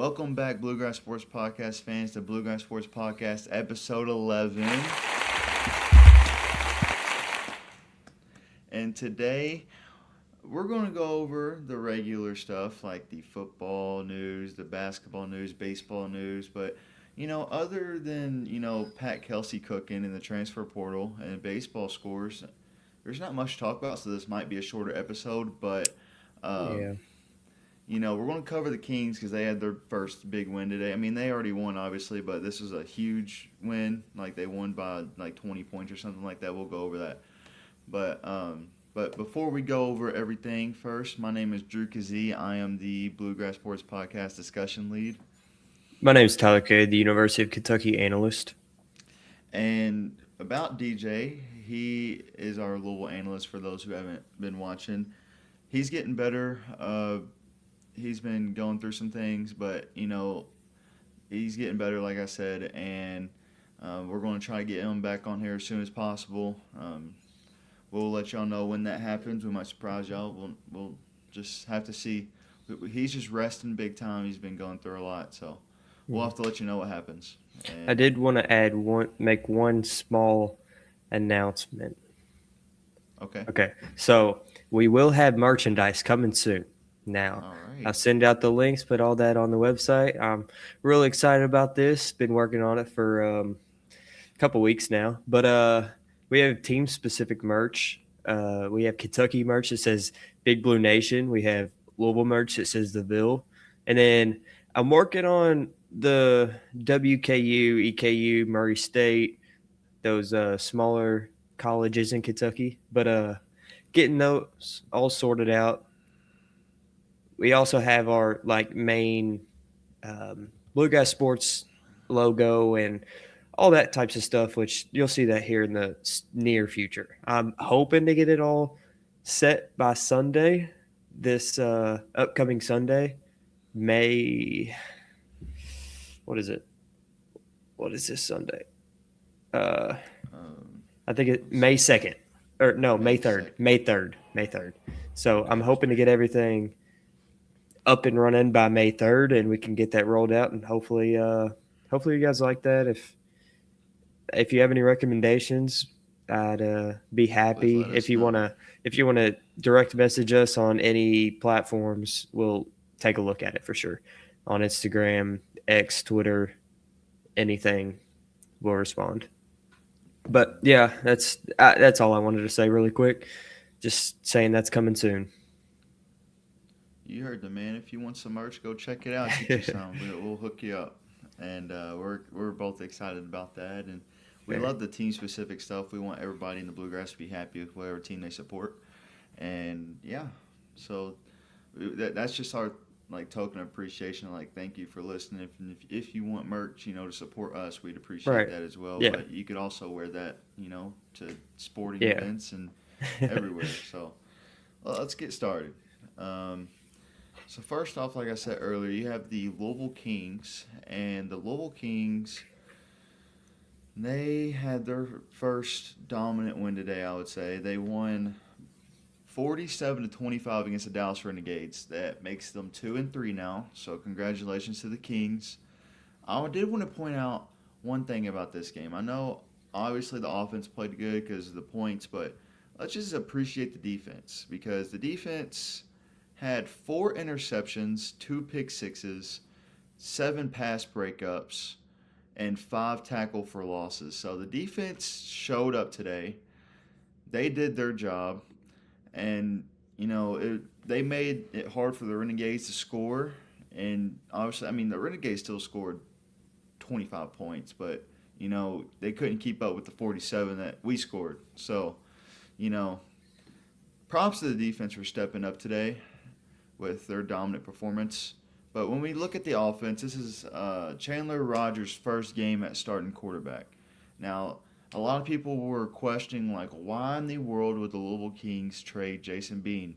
Welcome back, Bluegrass Sports Podcast fans, to Bluegrass Sports Podcast, episode 11. And today, we're going to go over the regular stuff like the football news, the basketball news, baseball news. But, other than, Pat KELSEY cooking in the transfer portal and baseball scores, there's not much to talk about, so this might be a shorter episode. But, we're going to cover the Kings because they had their first big win today. I mean, they already won, obviously, but this was a huge win. Like, they won by, 20 points or something like that. We'll go over that. But before we go over everything, first, my name is Drew Keesee. I am the Bluegrass Sports Podcast discussion lead. My name is Tyler Cade, the University of Kentucky analyst. And about DJ, he is our Louisville analyst for those who haven't been watching. He's getting better. He's been going through some things, but, he's getting better, like I said, and we're going to try to get him back on here as soon as possible. We'll let y'all know when that happens. We might surprise y'all. We'll just have to see. He's just resting big time. He's been going through a lot, so we'll have to let you know what happens. And I did want to make one small announcement. Okay. Okay, so we will have merchandise coming soon. Now, All right. I'll send out the links, put all that on the website. I'm really excited about this. Been working on it for a couple weeks now, but we have team-specific merch. We have Kentucky merch that says Big Blue Nation. We have Louisville merch that says The Ville. And then I'm working on the WKU, EKU, Murray State, those smaller colleges in Kentucky. But getting those all sorted out. We also have our main Bluegrass Sports logo and all that types of stuff, which you'll see that here in the near future. I'm hoping to get it all set by Sunday, this upcoming Sunday, May. What is it? What is this Sunday? I think May 2nd. Or no, May 3rd. May 3rd. So I'm hoping to get everything up and running by May 3rd, and we can get that rolled out, and hopefully you guys like that. If you have any recommendations, I'd be happy. If you want to direct message us on any platforms, we'll take a look at it for sure. On Instagram, X, Twitter, anything, we'll respond. But yeah, that's all I wanted to say really quick. Just saying that's coming soon. You heard the man. If you want some merch, go check it out. Get you some. We'll hook you up. And we're both excited about that. And we love the team-specific stuff. We want everybody in the Bluegrass to be happy with whatever team they support. And, yeah, so that's just our, token of appreciation. Thank you for listening. If you want merch, to support us, we'd appreciate that as well. Yeah. But you could also wear that, to sporting events and everywhere. So, let's get started. So first off, like I said earlier, you have the Louisville Kings, and the Louisville Kings, they had their first dominant win today, I would say. They won 47-25 against the Dallas Renegades. That makes them 2-3 now, so congratulations to the Kings. I did want to point out one thing about this game. I know, obviously, the offense played good because of the points, but let's just appreciate the defense, because the defense had 4 interceptions, 2 pick sixes, 7 pass breakups, and 5 tackle for losses. So the defense showed up today. They did their job, and they made it hard for the Renegades to score. And obviously, the Renegades still scored 25 points, but they couldn't keep up with the 47 that we scored. So, props to the defense for stepping up today with their dominant performance. But when we look at the offense, this is Chandler Rogers' first game at starting quarterback. Now, a lot of people were questioning, why in the world would the Louisville Kings trade Jason Bean?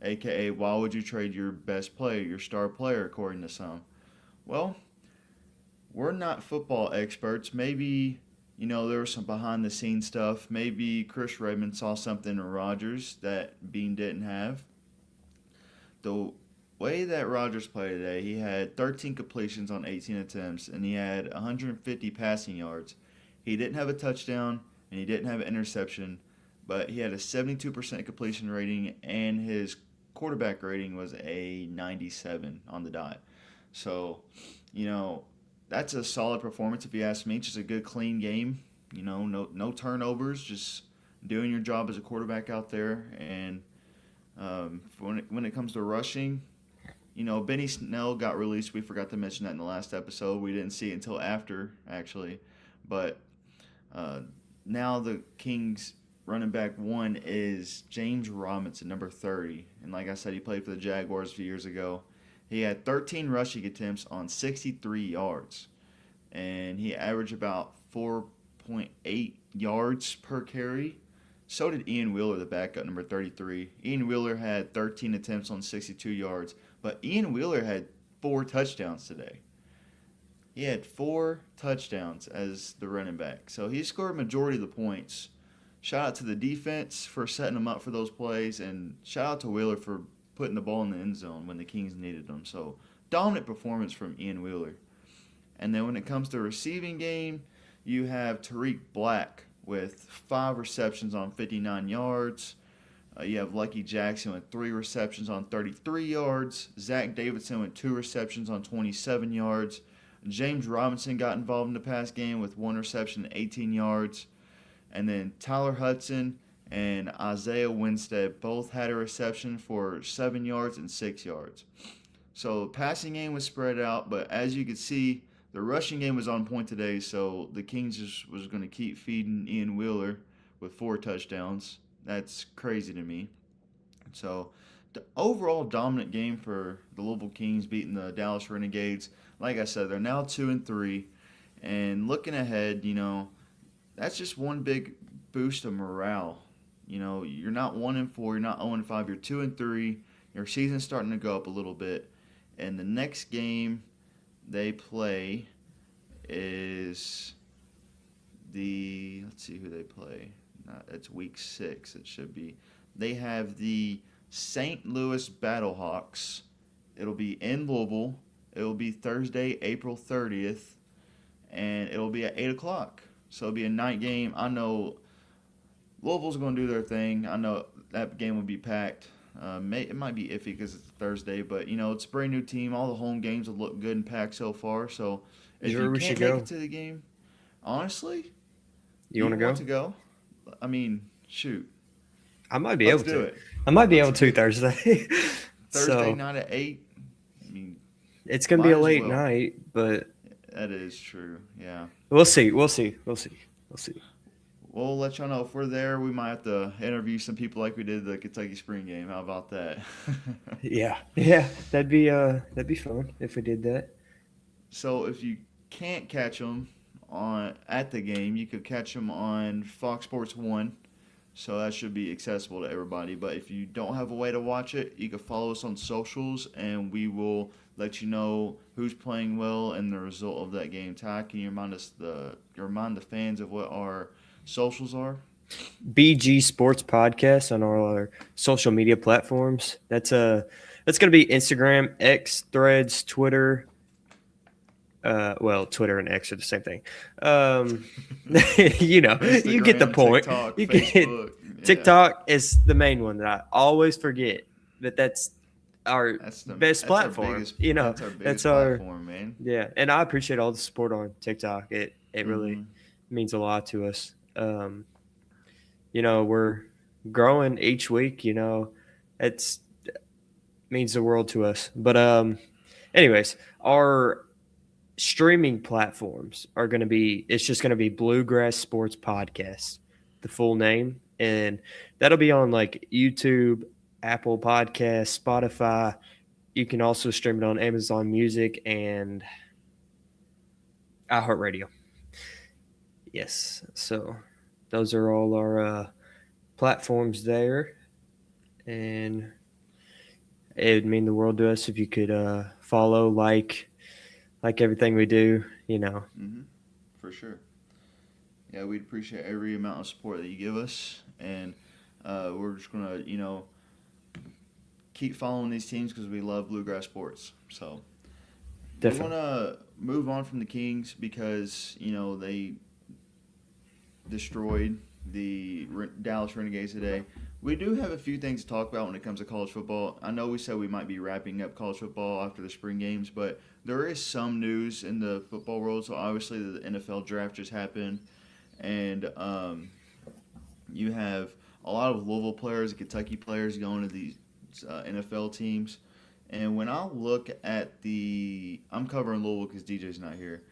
A.K.A., why would you trade your best player, your star player, according to some? Well, we're not football experts. Maybe, there was some behind-the-scenes stuff. Maybe Chris Raymond saw something in Rogers that Bean didn't have. way that Rodgers played today, he had 13 completions on 18 attempts, and he had 150 passing yards. He didn't have a touchdown, and he didn't have an interception, but he had a 72% completion rating, and his quarterback rating was a 97 on the dot. So, that's a solid performance if you ask me. Just a good, clean game. No turnovers, just doing your job as a quarterback out there. And when it comes to rushing, Benny Snell got released. We forgot to mention that in the last episode. We didn't see it until after, actually. But now the Kings running back one is James Robinson, number 30. And like I said, he played for the Jaguars a few years ago. He had 13 rushing attempts on 63 yards. And he averaged about 4.8 yards per carry. So did Ian Wheeler, the backup, number 33. Ian Wheeler had 13 attempts on 62 yards. But Ian Wheeler had 4 touchdowns today. He had 4 touchdowns as the running back. So he scored majority of the points. Shout out to the defense for setting him up for those plays. And shout out to Wheeler for putting the ball in the end zone when the Kings needed them. So dominant performance from Ian Wheeler. And then when it comes to receiving game, you have Tariq Black with 5 receptions on 59 yards. You have Lucky Jackson with 3 receptions on 33 yards. Zach Davidson with 2 receptions on 27 yards. James Robinson got involved in the pass game with 1 reception and 18 yards. And then Tyler Hudson and Isaiah Winstead both had a reception for 7 yards and 6 yards. So the passing game was spread out, but as you can see, the rushing game was on point today, so the Kings just was going to keep feeding Ian Wheeler with 4 touchdowns. That's crazy to me. So the overall dominant game for the Louisville Kings beating the Dallas Renegades. Like I said, they're now 2-3, and looking ahead, that's just one big boost of morale. You're not 1-4, you're not 0-5, you're 2-3. Your season's starting to go up a little bit, and the next game they play is let's see who they play. It's week 6, it should be. They have the St. Louis Battlehawks. It'll be in Louisville. It'll be Thursday, April 30th, and it'll be at 8 o'clock. So it'll be a night game. I know Louisville's going to do their thing. I know that game will be packed. It might be iffy because it's Thursday, but it's a brand new team. All the home games have looked good and packed so far. So if you can't make it to the game, honestly, you want to go? I mean, shoot, I might be able to do it. I might be able to Thursday. Thursday night at 8. I mean, it's gonna be a late night, but that is true. Yeah, we'll see. We'll let y'all know if we're there. We might have to interview some people like we did the Kentucky spring game. How about that? Yeah, that'd be fun if we did that. So if you can't catch them at the game, you could catch them on Fox Sports 1. So that should be accessible to everybody. But if you don't have a way to watch it, you can follow us on socials, and we will let you know who's playing well and the result of that game. Ty, can you remind the fans of what our socials are? BG Sports Podcast on all our social media platforms. That's going to be Instagram, X, Threads, Twitter. Twitter and X are the same thing. You get the point. TikTok, TikTok is the main one that I always forget, but that's our best platform. That's our platform, man. Yeah, and I appreciate all the support on TikTok. It really means a lot to us. We're growing each week. It means the world to us. But anyways, our streaming platforms are going to be, it's just going to be Bluegrass Sports Podcast, the full name. And that'll be on like YouTube, Apple Podcasts, Spotify. You can also stream it on Amazon Music and iHeartRadio. Yes. So those are all our platforms there. And it would mean the world to us if you could follow, like everything we do, For sure. Yeah, we'd appreciate every amount of support that you give us. And we're just going to, keep following these teams because we love Bluegrass Sports. So Definitely. we want to move on from the Kings because, they destroyed the Dallas Renegades today. We do have a few things to talk about when it comes to college football. I know we said we might be wrapping up college football after the spring games, but there is some news in the football world. So obviously the NFL draft just happened, and you have a lot of Louisville players, Kentucky players going to these NFL teams. And when I look at I'm covering Louisville because DJ's not here.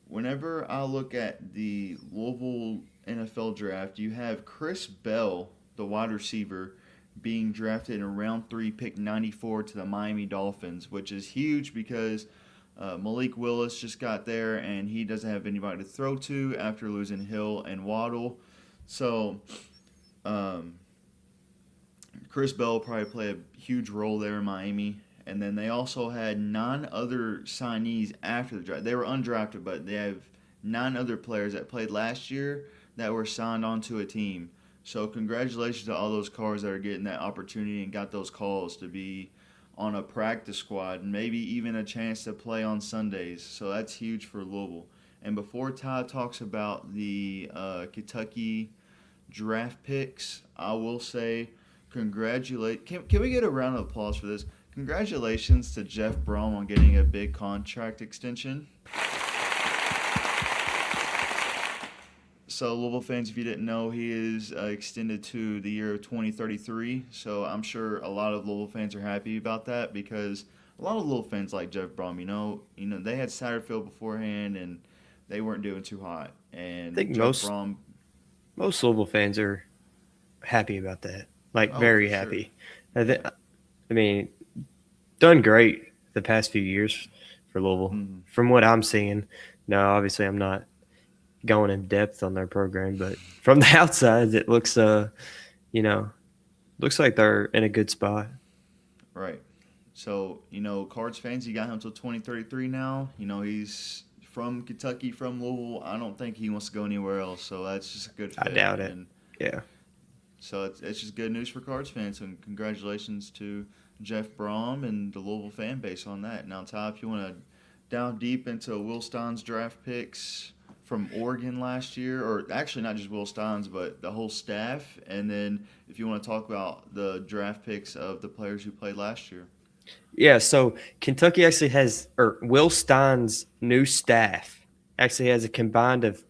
Whenever I look at the Louisville NFL draft, you have Chris Bell, the wide receiver, being drafted in round 3, pick 94 to the Miami Dolphins, which is huge because Malik Willis just got there and he doesn't have anybody to throw to after losing Hill and Waddle. So Chris Bell will probably play a huge role there in Miami. And then they also had 9 other signees after the draft. They were undrafted, but they have 9 other players that played last year that were signed onto a team. So congratulations to all those cars that are getting that opportunity and got those calls to be on a practice squad and maybe even a chance to play on Sundays. So that's huge for Louisville. And before Ty talks about the Kentucky draft picks, I will say can we get a round of applause for this? Congratulations to Jeff Brom on getting a big contract extension. So, Louisville fans, if you didn't know, he is extended to the year of 2033. So, I'm sure a lot of Louisville fans are happy about that because a lot of Louisville fans like Jeff Brom. They had Satterfield beforehand and they weren't doing too hot. And I think Jeff Brom, most Louisville fans are happy about that. Very happy. Sure. I mean, done great the past few years for Louisville. Mm-hmm. From what I'm seeing. Now, obviously, I'm not going in depth on their program, but from the outside, it looks, looks like they're in a good spot. Right. So, Cards fans, you got him until 2033 now. He's from Kentucky, from Louisville. I don't think he wants to go anywhere else, so that's just a good fit. I doubt it. Yeah. So it's just good news for Cards fans, and congratulations to Jeff Brom and the Louisville fan base on that. Now, Ty, if you want to dive deep into Will Stein's draft picks from Oregon last year, or actually not just Will Stein's, but the whole staff, and then if you want to talk about the draft picks of the players who played last year. Yeah, so Kentucky actually has, or Will Stein's new staff actually has a combined of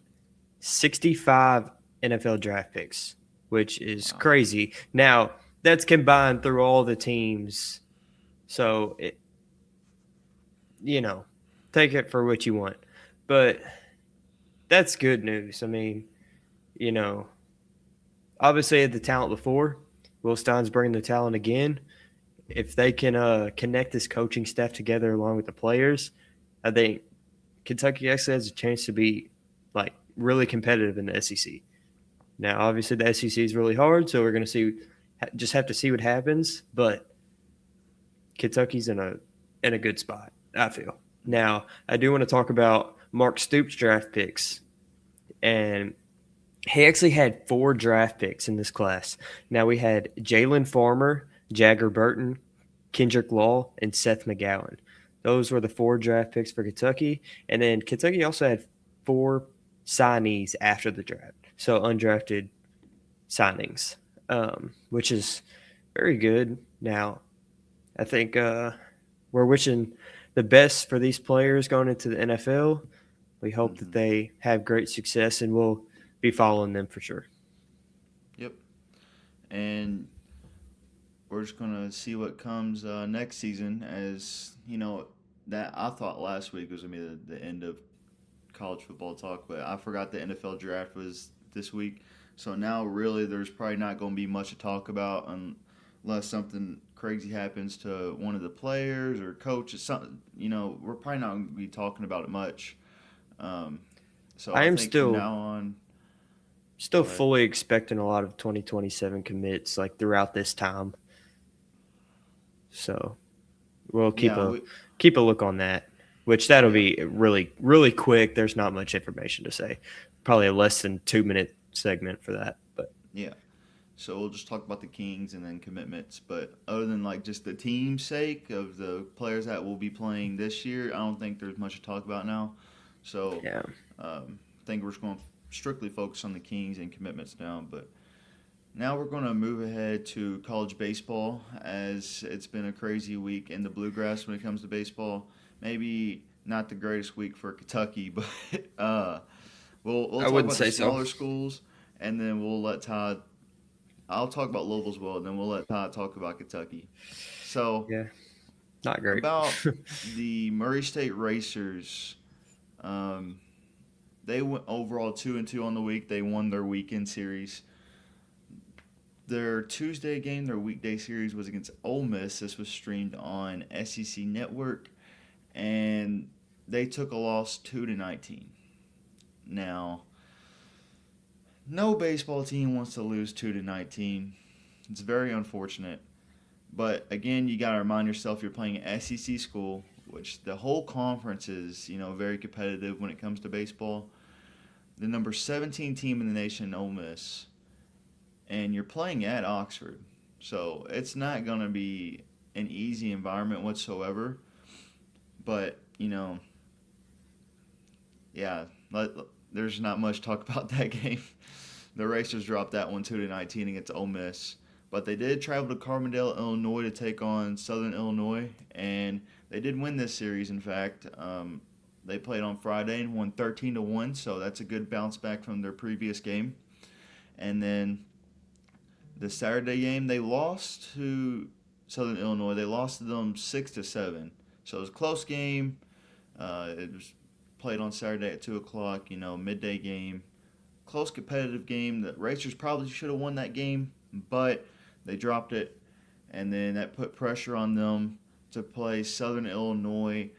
65 NFL draft picks, which is crazy. Now, that's combined through all the teams. So, take it for what you want. But that's good news. I mean, obviously they had the talent before. Will Stein's bringing the talent again. If they can connect this coaching staff together along with the players, I think Kentucky actually has a chance to be, really competitive in the SEC. Now, obviously, the SEC is really hard, so we're going to just have to see what happens. But Kentucky's in a good spot, I feel. Now, I do want to talk about Mark Stoops' draft picks, and he actually had 4 draft picks in this class. Now, we had Jalen Farmer, Jagger Burton, Kendrick Law, and Seth McGowan. Those were the 4 draft picks for Kentucky. And then Kentucky also had 4 signees after the draft. So undrafted signings, which is very good. Now, I think we're wishing the best for these players going into the NFL. We hope that they have great success, and we'll be following them for sure. Yep. And we're just going to see what comes next season as, that I thought last week was going to be the end of college football talk, but I forgot the NFL draft was this week. So now really there's probably not going to be much to talk about unless something crazy happens to one of the players or coaches. We're probably not going to be talking about it much. So I think from now on, still fully expecting a lot of 2027 commits throughout this time. So we'll keep a look on that, which that'll be really, really quick. There's not much information to say. Probably a less than 2-minute segment for that. But yeah. So we'll just talk about the Kings and then commitments. But other than like just the team's sake of the players that will be playing this year, I don't think there's much to talk about now. So Yeah. I think we're just going to strictly focus on the Kings and commitments now. But now we're going to move ahead to college baseball, as it's been a crazy week in the Bluegrass when it comes to baseball. Maybe not the greatest week for Kentucky, but we'll I talk wouldn't about the say so. smaller schools, and then we'll let Todd. I'll talk about Louisville as well, and then we'll let Todd talk about Kentucky. So Yeah. Not great. about the Murray State Racers, they went overall 2-2 on the week. They won their weekend series. Their Tuesday game, their weekday series, was against Ole Miss. This was streamed on SEC Network, and they took a loss 2-19. Now, no baseball team wants to lose 2-19. It's very unfortunate. But again, you got to remind yourself you're playing an SEC school, which the whole conference is, very competitive when it comes to baseball. The number 17 team in the nation, Ole Miss, and you're playing at Oxford. So it's not going to be an easy environment whatsoever. But, there's not much to talk about that game. The Racers dropped that one 2-19 against Ole Miss. But they did travel to Carbondale, Illinois to take on Southern Illinois, and they did win this series, in fact. They played on Friday and won 13-1, so that's a good bounce back from their previous game. And then the Saturday game, they lost to Southern Illinois. They lost to them 6-7. So it was a close game. It was played on Saturday at 2 o'clock, midday game. Close competitive game. The Racers probably should have won that game, but they dropped it, and then that put pressure on them to play Southern Illinois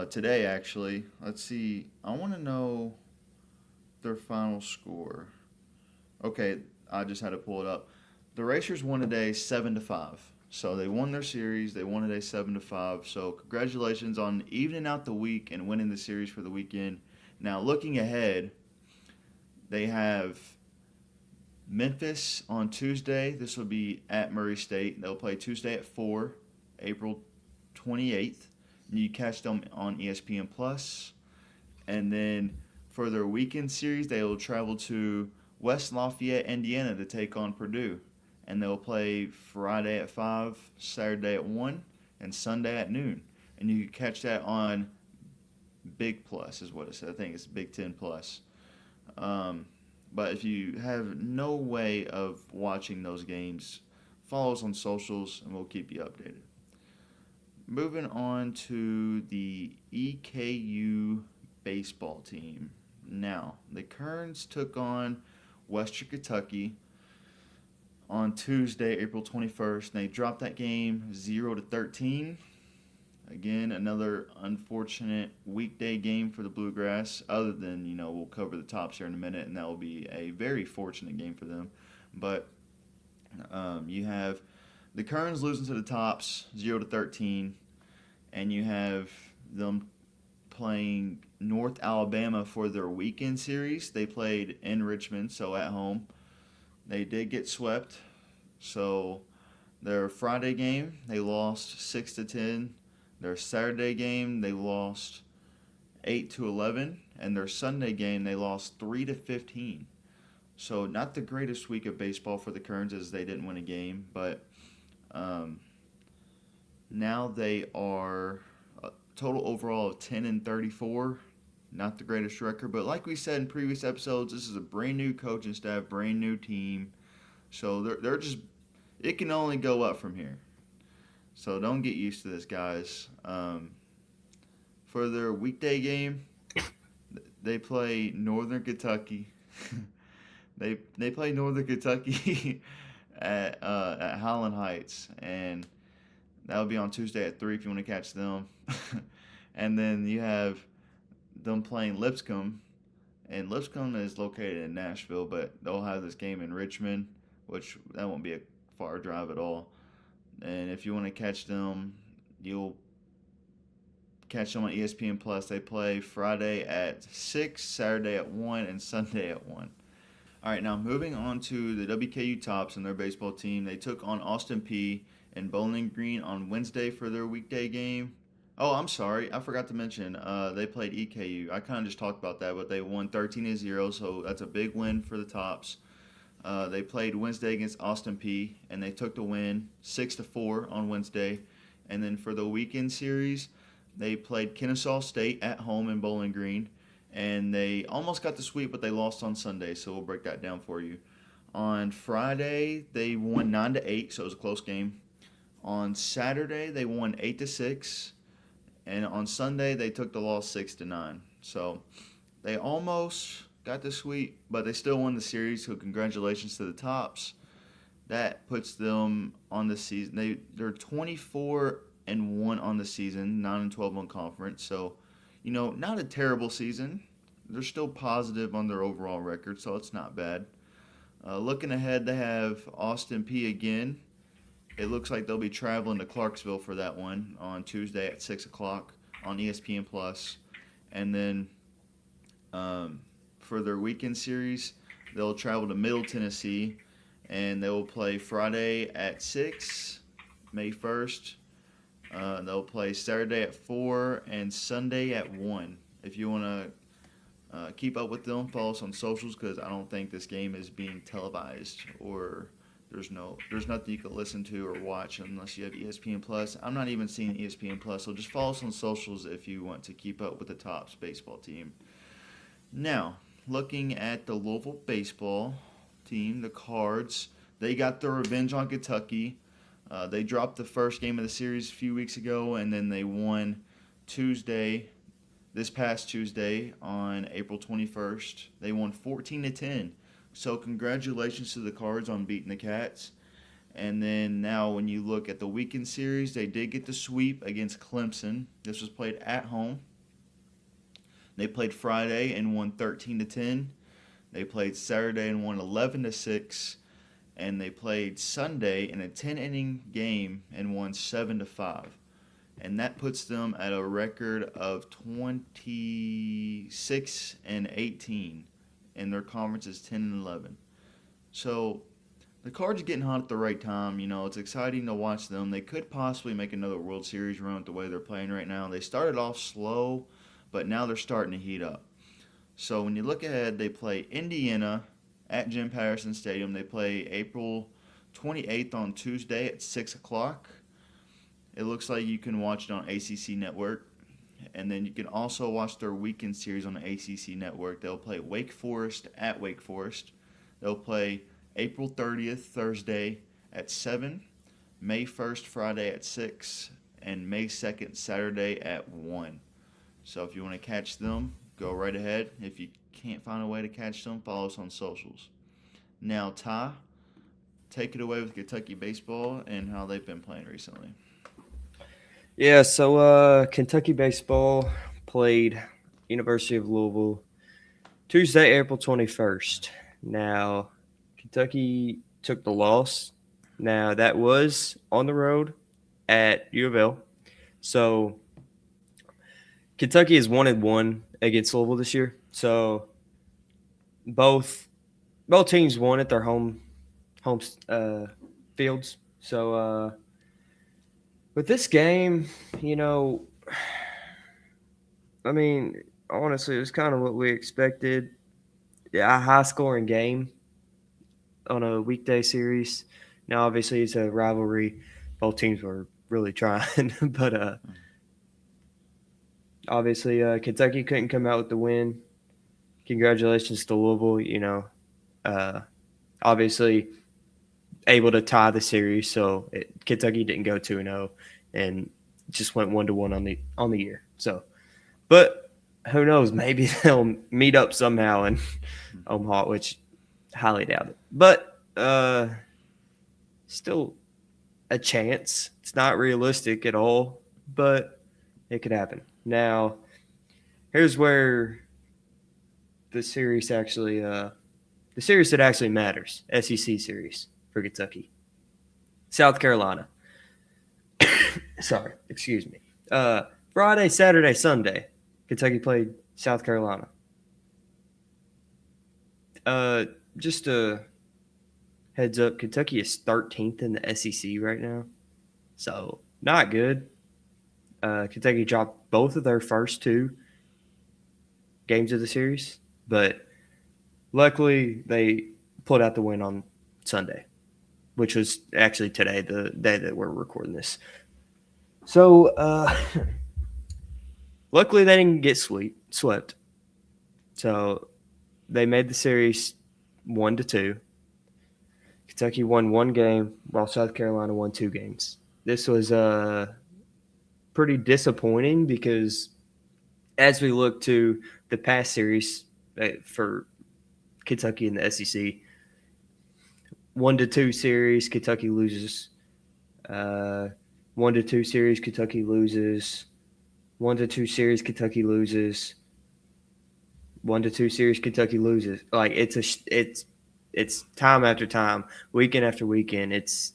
today, actually. Let's see. I want to know their final score. Okay, I just had to pull it up. The Racers won today 7-5. So they won their series. They won today 7-5. So congratulations on evening out the week and winning the series for the weekend. Now, looking ahead, they have Memphis on Tuesday. This will be at Murray State. They'll play Tuesday at 4, April 28th. You catch them on ESPN Plus. And then for their weekend series, they will travel to West Lafayette, Indiana to take on Purdue. And they'll play Friday at 5, Saturday at 1, and Sunday at noon. And you can catch that on Big Plus is what it says. I think it's Big 10 Plus. But if you have no way of watching those games, follow us on socials and we'll keep you updated. Moving on to the EKU baseball team. Now, the Kerns took on Western Kentucky on Tuesday, April 21st. And they dropped that game 0-13. Again, another unfortunate weekday game for the Bluegrass, other than, we'll cover the tops here in a minute, and that will be a very fortunate game for them. But you have the Kerns losing to the tops 0-13, and you have them playing North Alabama for their weekend series. They played in Richmond, so at home. They did get swept. So their Friday game, they lost 6-10. Their Saturday game, they lost 8-11, and their Sunday game, they lost 3-15. So not the greatest week of baseball for the Kerns, as they didn't win a game, but now they are a total overall of 10-34. Not the greatest record, but like we said in previous episodes, this is a brand new coaching staff, brand new team. So they're just, it can only go up from here. So don't get used to this, guys. For their weekday game, they play Northern Kentucky. they play Northern Kentucky at Highland Heights, and that'll be on Tuesday at 3 if you want to catch them. And then you have them playing Lipscomb, and Lipscomb is located in Nashville, but they'll have this game in Richmond, which that won't be a far drive at all. And if you want to catch them, you'll catch them on ESPN Plus. They play Friday at 6, Saturday at 1, and Sunday at 1. All right, now moving on to the WKU Tops and their baseball team. They took on Austin P in Bowling Green on Wednesday for their weekday game. Oh, I'm sorry. I forgot to mention they played EKU. I kind of just talked about that, but they won 13-0, so that's a big win for the Tops. They played Wednesday against Austin P, and they took the win 6-4 on Wednesday. And then for the weekend series, they played Kennesaw State at home in Bowling Green, and they almost got the sweep, but they lost on Sunday, so we'll break that down for you. On Friday, they won 9-8, so it was a close game. On Saturday, they won 8-6, and on Sunday, they took the loss 6-9. So they almost got the sweep, but they still won the series, so congratulations to the Tops. That puts them on the season. They're 24-1 on the season, 9-12 on conference. So, not a terrible season. They're still positive on their overall record, so it's not bad. Looking ahead, they have Austin P again. It looks like they'll be traveling to Clarksville for that one on Tuesday at 6 o'clock on ESPN Plus, and then for their weekend series, they'll travel to Middle Tennessee, and they will play Friday at 6, May 1st. They'll play Saturday at 4 and Sunday at 1. If you want to keep up with them, follow us on socials, because I don't think this game is being televised, or there's nothing you can listen to or watch unless you have ESPN Plus. I'm not even seeing ESPN Plus, so just follow us on socials if you want to keep up with the Tops baseball team. Now, looking at the Louisville baseball team, the Cards, they got their revenge on Kentucky. They dropped the first game of the series a few weeks ago, and then they won this past Tuesday on April 21st. They won 14-10. So congratulations to the Cards on beating the Cats. And then now when you look at the weekend series, they did get the sweep against Clemson. This was played at home. They played Friday and won 13-10. They played Saturday and won 11-6. And they played Sunday in a 10-inning game and won 7-5. And that puts them at a record of 26-18. And their conference is 10-11. So the Cards are getting hot at the right time. It's exciting to watch them. They could possibly make another World Series run with the way they're playing right now. They started off slow, but now they're starting to heat up. So when you look ahead, they play Indiana at Jim Patterson Stadium. They play April 28th on Tuesday at 6 o'clock. It looks like you can watch it on ACC Network. And then you can also watch their weekend series on the ACC Network. They'll play Wake Forest at Wake Forest. They'll play April 30th, Thursday at 7, May 1st, Friday at 6, and May 2nd, Saturday at 1. So if you want to catch them, go right ahead. If you can't find a way to catch them, follow us on socials. Now, Ty, take it away with Kentucky baseball and how they've been playing recently. Yeah, so Kentucky baseball played University of Louisville Tuesday, April 21st. Now, Kentucky took the loss. Now, that was on the road at U of L. So, Kentucky is 1-1 against Louisville this year. So, both teams won at their home fields. So, with this game, honestly, it was kind of what we expected. Yeah, a high-scoring game on a weekday series. Now, obviously, it's a rivalry. Both teams were really trying. But, obviously, Kentucky couldn't come out with the win. Congratulations to Louisville, obviously – able to tie the series, so Kentucky didn't go 2-0 and just went 1-1 on the year. So, but who knows? Maybe they'll meet up somehow in Omaha, which highly doubt it. But still a chance. It's not realistic at all, but it could happen. Now, here's where the series that actually matters, SEC series. For Kentucky. South Carolina. Sorry, excuse me. Friday, Saturday, Sunday, Kentucky played South Carolina. just a heads up, Kentucky is 13th in the SEC right now, so not good. Kentucky dropped both of their first two games of the series, but luckily they pulled out the win on Sunday, which was actually today, the day that we're recording this. So luckily they didn't get swept. So they made the series 1-2. Kentucky won one game while South Carolina won two games. This was pretty disappointing because as we look to the past series for Kentucky in the SEC, 1-2 series, Kentucky loses. 1-2 series, Kentucky loses. 1-2 series, Kentucky loses. 1-2 series, Kentucky loses. Like it's time after time, weekend after weekend. It's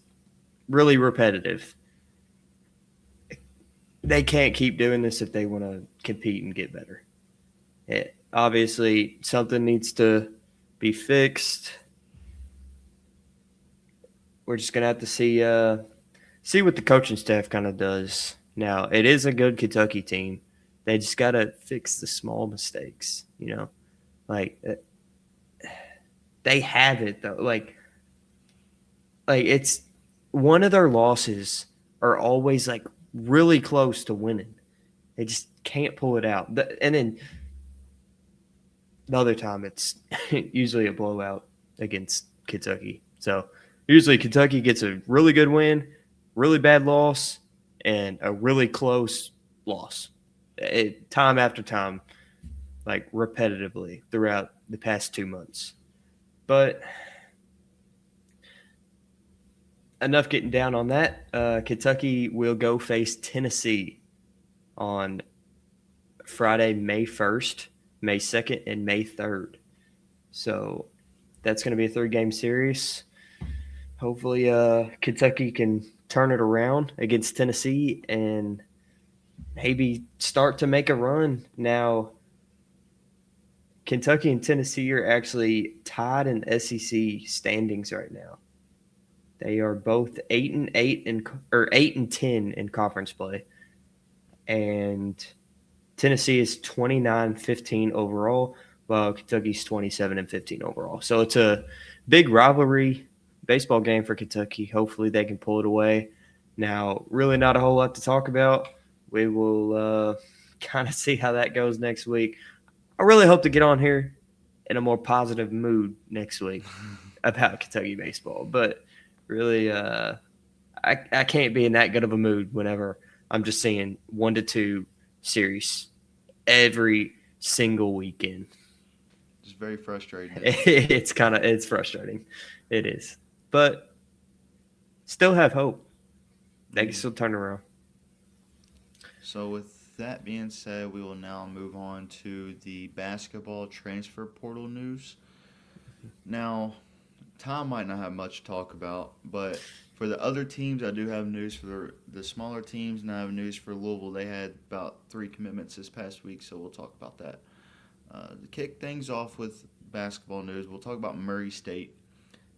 really repetitive. They can't keep doing this if they want to compete and get better. Obviously, something needs to be fixed. We're just gonna have to see what the coaching staff kind of does. Now, it is a good Kentucky team. They just gotta fix the small mistakes. Like they have it though. Like it's one of their losses are always like really close to winning. They just can't pull it out. And then the other time it's usually a blowout against Kentucky. So usually Kentucky gets a really good win, really bad loss, and a really close loss. Time after time, like repetitively throughout the past 2 months. But enough getting down on that. Kentucky will go face Tennessee on Friday, May 1st, May 2nd, and May 3rd. So that's going to be a 3-game series. Hopefully Kentucky can turn it around against Tennessee and maybe start to make a run. Now, Kentucky and Tennessee are actually tied in SEC standings right now. They are both 8-8 or 8-10 in conference play, and Tennessee is 29-15 overall, while Kentucky's 27-15 overall. So it's a big rivalry baseball game for Kentucky. Hopefully they can pull it away. Now, really not a whole lot to talk about. We will kind of see how that goes next week. I really hope to get on here in a more positive mood next week about Kentucky baseball. But really, I can't be in that good of a mood whenever I'm just seeing 1-2 series every single weekend. It's very frustrating. It's frustrating. It is. But still have hope. They can still turn around. So with that being said, we will now move on to the basketball transfer portal news. Now, Tom might not have much to talk about, but for the other teams, I do have news for the smaller teams, and I have news for Louisville. They had about 3 commitments this past week, so we'll talk about that. To kick things off with basketball news, we'll talk about Murray State.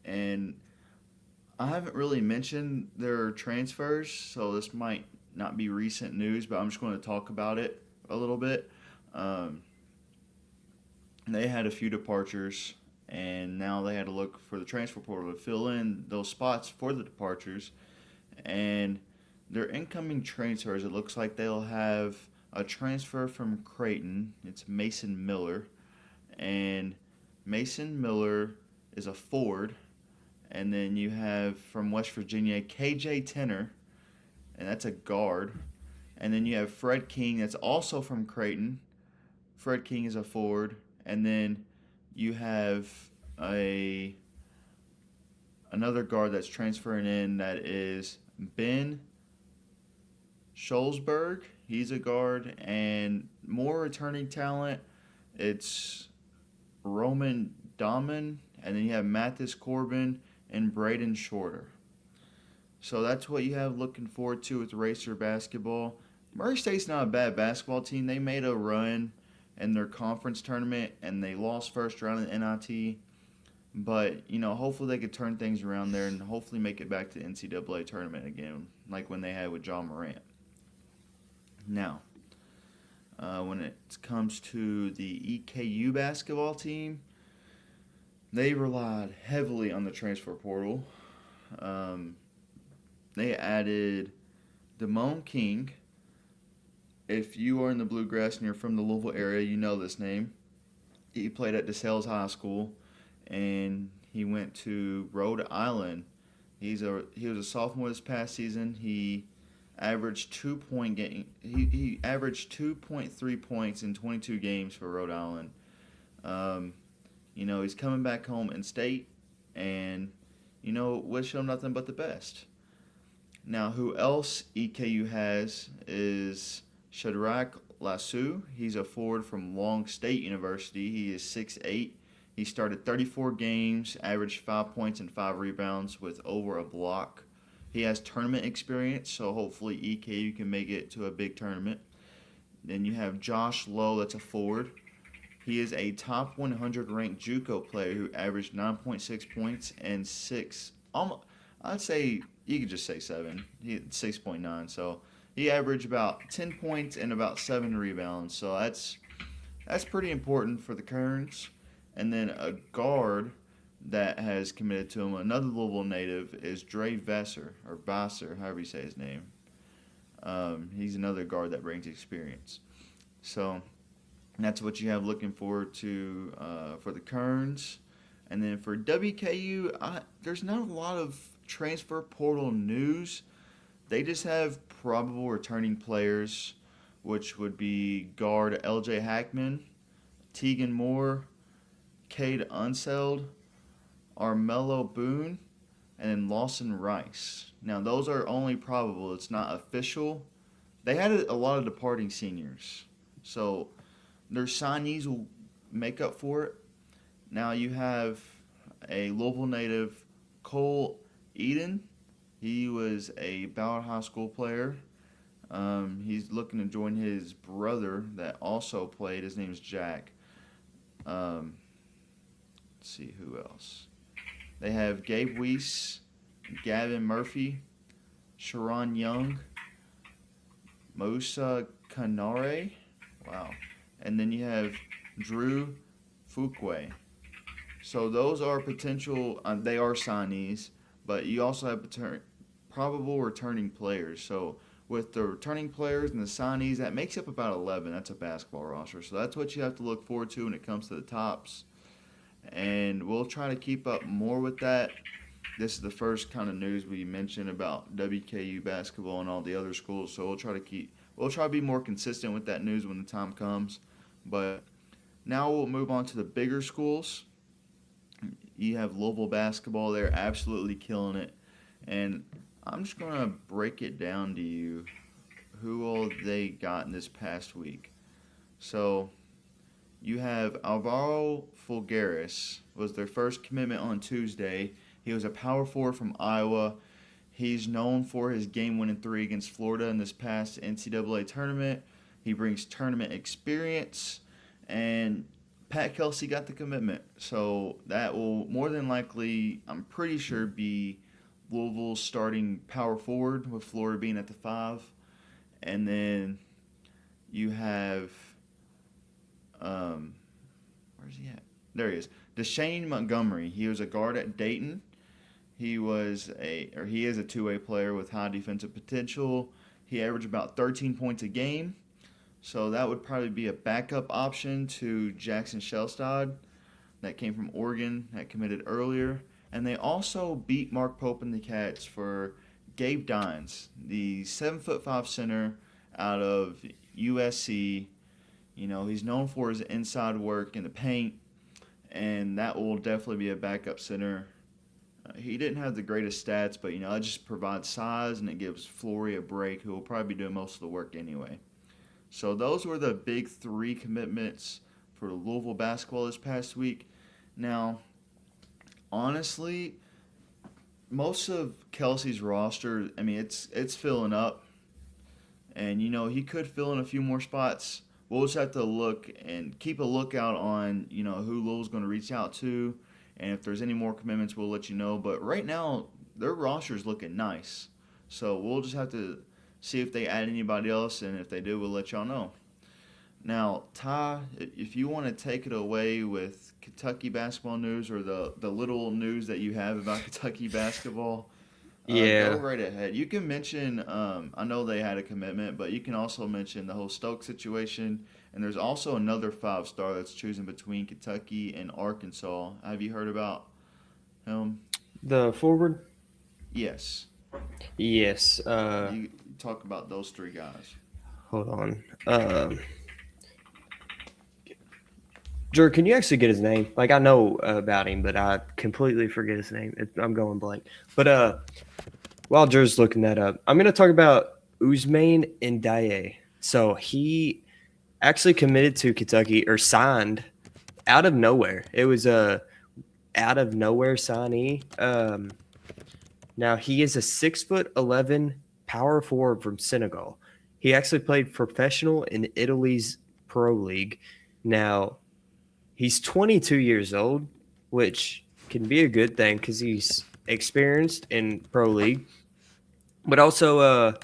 And I haven't really mentioned their transfers, so this might not be recent news, but I'm just going to talk about it a little bit. They had a few departures, and now they had to look for the transfer portal to fill in those spots for the departures. And their incoming transfers, it looks like they'll have a transfer from Creighton. It's Mason Miller. And Mason Miller is a forward. And then you have from West Virginia, KJ Tenner, and that's a guard. And then you have Fred King, that's also from Creighton. Fred King is a forward. And then you have another guard that's transferring in that is Ben Scholzberg. He's a guard. And more returning talent, it's Roman Dahmen. And then you have Mathis Corbin and Braden Shorter. So that's what you have looking forward to with Racer basketball. Murray State's not a bad basketball team. They made a run in their conference tournament, and they lost first round in NIT. But, hopefully they could turn things around there and hopefully make it back to the NCAA tournament again, like when they had with John Morant. Now, when it comes to the EKU basketball team, they relied heavily on the transfer portal. They added Damone King. If you are in the Bluegrass and you're from the Louisville area, you know this name. He played at DeSales High School, and he went to Rhode Island. He was a sophomore this past season. He averaged 2.3 points in 22 games for Rhode Island. He's coming back home in state, and wish him nothing but the best. Now, who else EKU has is Shadrach Lassou. He's a forward from Long State University. He is 6'8". He started 34 games, averaged 5 points and 5 rebounds with over a block. He has tournament experience, so hopefully EKU can make it to a big tournament. Then you have Josh Lowe, that's a forward. He is a top 100 ranked JUCO player who averaged 9.6 points and 6. I'd say you could just say 7. 6.9. So he averaged about 10 points and about 7 rebounds. So that's pretty important for the Kerns. And then a guard that has committed to him, another Louisville native, is Dre Vassar, however you say his name. He's another guard that brings experience. So that's what you have looking forward to for the Kerns. And then for WKU, there's not a lot of transfer portal news. They just have probable returning players, which would be guard LJ Hackman, Tegan Moore, Cade Unseld, Armello Boone, and then Lawson Rice. Now, those are only probable. It's not official. They had a lot of departing seniors, so their signees will make up for it. Now you have a Louisville native, Cole Eden. He was a Ballard High School player. He's looking to join his brother that also played. His name's Jack. Let's see who else. They have Gabe Weiss, Gavin Murphy, Sharon Young, Musa Kanare. Wow. And then you have Drew Fuquay. So those are potential, they are signees, but you also have probable returning players. So with the returning players and the signees, that makes up about 11. That's a basketball roster. So that's what you have to look forward to when it comes to the tops. And we'll try to keep up more with that. This is the first kind of news we mentioned about WKU basketball and all the other schools. So we'll try to be more consistent with that news when the time comes. But now we'll move on to the bigger schools. You have Louisville basketball. They're absolutely killing it. And I'm just going to break it down to you who all they got in this past week. So you have Alvaro Fulgaris was their first commitment on Tuesday. He was a power forward from Iowa. He's known for his game-winning 3 against Florida in this past NCAA tournament. He brings tournament experience, and Pat KELSEY got the commitment. So that will more than likely, I'm pretty sure, be Louisville's starting power forward, with Florida being at the 5. And then you have, where's he at? There he is. Deshane Montgomery. He was a guard at Dayton. He is a two-way player with high defensive potential. He averaged about 13 points a game. So that would probably be a backup option to Jackson Shelstad that came from Oregon that committed earlier. And they also beat Mark Pope and the Cats for Gabe Dines, the 7'5" center out of USC. He's known for his inside work in the paint, and that will definitely be a backup center. He didn't have the greatest stats, but, it just provides size, and it gives Flory a break, who will probably be doing most of the work anyway. So those were the big 3 commitments for Louisville basketball this past week. Now, honestly, most of KELSEY's roster, it's filling up. And, he could fill in a few more spots. We'll just have to look and keep a lookout on, who Louisville's going to reach out to And if there's any more commitments, we'll let you know. But right now, their roster's looking nice. So we'll just have to see if they add anybody else, and if they do, we'll let y'all know. Now, Ty, if you want to take it away with Kentucky basketball news or the little news that you have about Kentucky basketball, go right ahead. You can mention, I know they had a commitment, but you can also mention the whole Stokes situation. And there's also another 5-star that's choosing between Kentucky and Arkansas. Have you heard about him? The forward? Yes. Yes. You talk about those 3 guys. Hold on. Drew, can you actually get his name? Like, I know about him, but I completely forget his name. I'm going blank. But while Drew's looking that up, I'm going to talk about Ousmane Ndiaye. So he actually committed to Kentucky, or signed out of nowhere. It was a out of nowhere signee. Now he is a 6'11" power forward from Senegal. He actually played professional in Italy's Pro League. Now he's 22 years old, which can be a good thing because he's experienced in Pro League. But also,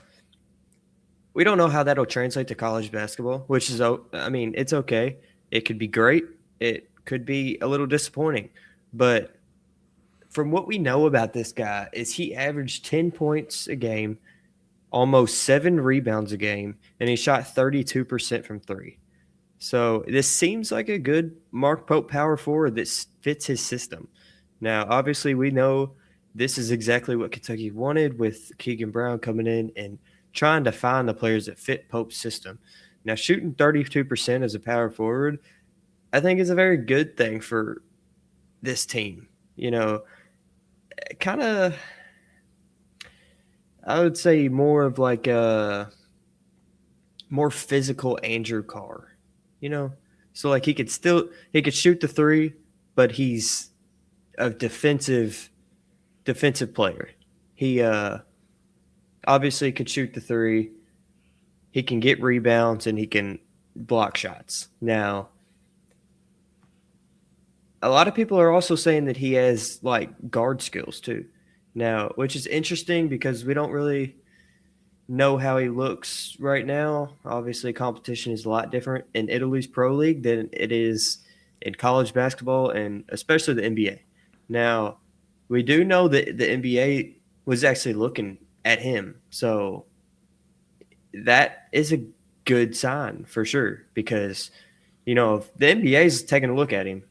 we don't know how that'll translate to college basketball, which is, I mean, it's okay. It could be great. It could be a little disappointing. But from what we know about this guy is he averaged 10 points a game, almost 7 rebounds a game, and he shot 32% from 3. So this seems like a good Mark Pope power forward that fits his system. Now, obviously, we know this is exactly what Kentucky wanted with Keegan Brown coming in and trying to find the players that fit Pope's system. Now, shooting 32% as a power forward, I think is a very good thing for this team. You know, kind of, I would say more of like a more physical Andrew Carr. You know, so like he could shoot the 3, but he's a defensive player. He obviously could shoot the 3. He can get rebounds and he can block shots. Now, a lot of people are also saying that he has like guard skills too. Now, which is interesting because we don't really know how he looks right now. Obviously, competition is a lot different in Italy's Pro League than it is in college basketball and especially the NBA. Now, we do know that the NBA was actually looking at him. So that is a good sign for sure because, you know, if the NBA is taking a look at him,